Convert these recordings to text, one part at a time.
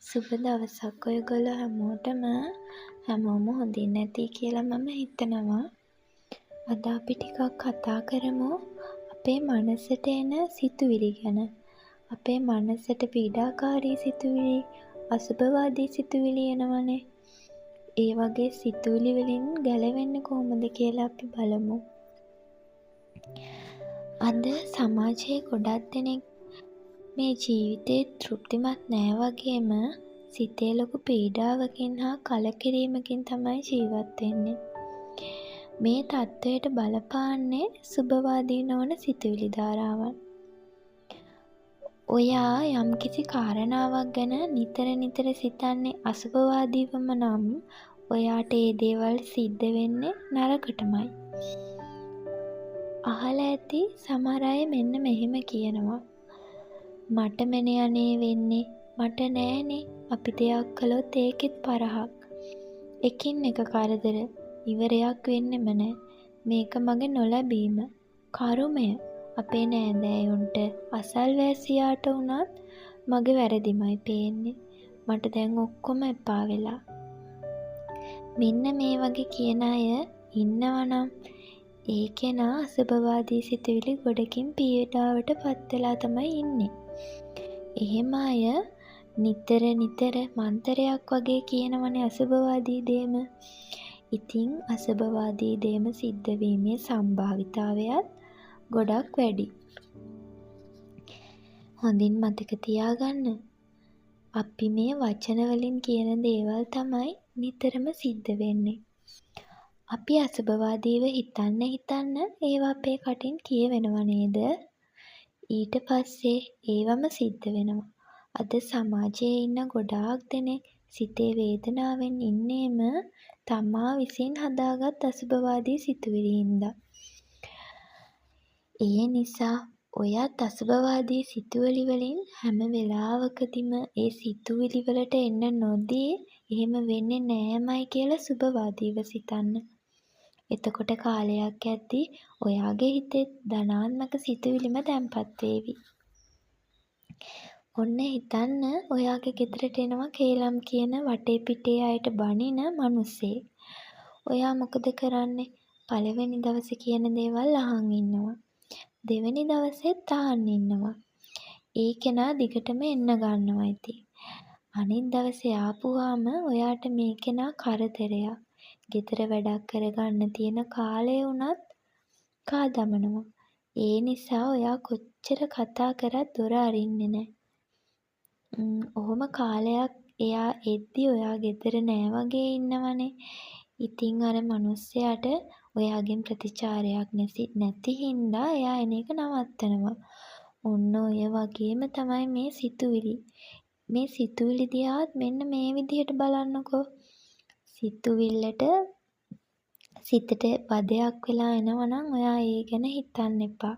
සුබ දවසක් ඔයගොල්ලෝ හැමෝටම. හැමෝම හොඳින් ඇති කියලා මම හිතනවා. අද අපි ටිකක් කතා කරමු අපේ මනසට එන සිතුවිලි ගැන. අපේ මනසට පීඩාකාරී සිතුවිලි, අසුභවාදී සිතුවිලි එනවනේ. ඒ වගේ සිතුවිලි වලින් ගැලවෙන්න කොහොමද කියලා අපි බලමු. අද සමාජයේ ගොඩක් දෙනෙක් මේ ජීවිතේ තෘප්තිමත් නෑ වගේම සිතේ ලොකු පීඩාවකින් හා කලකිරීමකින් තමයි ජීවත් වෙන්නේ. මේ තත්ත්වයට බලපාන්නේ සුභවාදී නොවන සිතුවිලි ධාරාවන්. ඔයා යම්කිසි කාරණාවක් ගැන නිතර සිතන්නේ අසුභවාදීවම නම් ඔයාට ඒ දේවල් සිද්ධ වෙන්නේ නරකටමයි. අහලා ඇති සමහර අය මෙන්න මෙහෙම කියනවා. මට මෙනේ අනේ වෙන්නේ, මට නෑනේ, අපි දෙයක් කළොත් ඒකෙත් පරහක්. එකින් එක කරදර, ඉවරයක් වෙන්නෙම නෑ. මේක මගේ නොලැබීම, කරුමය, අපේ නෑදෑයොන්ට, අසල්වැසියාට වුණත් මගේ වැරදිමයි පේන්නේ. මට දැන් ඔක්කොම එපා වෙලා. මෙන්න මේ වගේ කියන අය ඉන්නවනම් ඒ කෙනා අසුභවාදී සිතුවිලි ගොඩකින් පීඩාවට පත් වෙලා තමයි ඉන්නේ. එහෙම අය නිතර මන්තරයක් වගේ කියනවනේ අසුභවාදී දේම. ඉතින් අසුභවාදී දේම සිද්ධ වීමේ සම්භාවිතාවයත් ගොඩක් වැඩි. හොඳින් මතක තියාගන්න. අපි මේ වචන වලින් කියන දේවල් තමයි නිතරම සිද්ධ වෙන්නේ. අපි අසුභවාදීව හිතන්න ඒවා අපේ කටින් කියවෙනව නේද? ඊට පස්සේ ඒවම සිද්ධ වෙනවා. අද සමාජයේ ඉන්න ගොඩාක් දෙනෙක් සිතේ වේදනාවෙන් ඉන්නේම තමා විසින් හදාගත් අසුභවාදී සිතුවිලි හින්දා. ඒ නිසා ඔයත් අසුභවාදී සිතුවිලි වලින් හැම වෙලාවකදීම ඒ සිතුවිලි වලට එන්න නොදී එහෙම වෙන්නේ නෑමයි කියලා සුභවාදීව සිතන්න. එතකොට කාලයක් යද්දී ඔයාගේ හිතේ ධනාත්මක සිතුවිලිම තැන්පත් වේවි. ඔන්න හිතන්න ඔයාගේ ගෙදරට එනවා කේලම් කියන වටේ පිටේ අයට බනින මිනිස්සේ. ඔයා මොකද කරන්නේ? පළවෙනි දවසේ කියන දේවල් අහන් ඉන්නවා. දෙවෙනි දවසෙත් අහන් ඉන්නවා. ඒ කෙනා දිගටම එන්න ගන්නවා ඉතින්. අනිත් දවසේ ආපුවාම ඔයාට මේ කෙනා කරදරයක්. ගෙදර වැඩක් කරගන්න තියෙන කාලය වුණත් කා දමනවා. ඒ නිසා ඔයා කොච්චර කතා කරත් දොර අරින්නේ නැහැ. ඔහොම කාලයක් එයා එද්දි ඔයා ගෙදර නෑ වගේ ඉන්නවනේ. ඉතින් අර මිනිස්සයාට ඔයාගෙන් ප්‍රතිචාරයක් නැති හින්දා එයා එන එක නවත්තනවා. ඔන්න ඔය වගේම තමයි මේ සිතුවිලි. මේ සිතුවිලි දිහාත් මෙන්න මේ විදිහට බලන්නකෝ. සිතුවිල්ලට සිතට වදයක් වෙලා එනවනම් ඔයා ඒ ගැන හිතන්න එපා.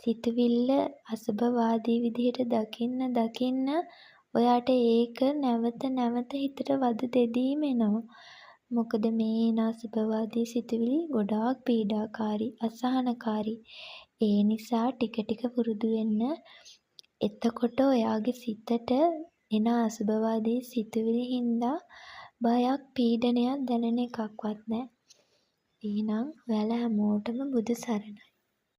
සිතුවිල්ල අසුභවාදී විදිහට දකින්න ඔයාට ඒක නැවත හිතට වද දෙදීම එනවා. මොකද මේ එන අසුභවාදී සිතුවිලි ගොඩාක් පීඩාකාරී, අසහනකාරී. ඒ නිසා ටික පුරුදු වෙන්න. එතකොට ඔයාගේ සිතට එන අසුභවාදී සිතුවිලි හින්දා බයක්, පීඩනයක් දැනෙන එකක්වත් නැහැ. එහෙනම් ඔයාලා හැමෝටම බුදු සරණයි.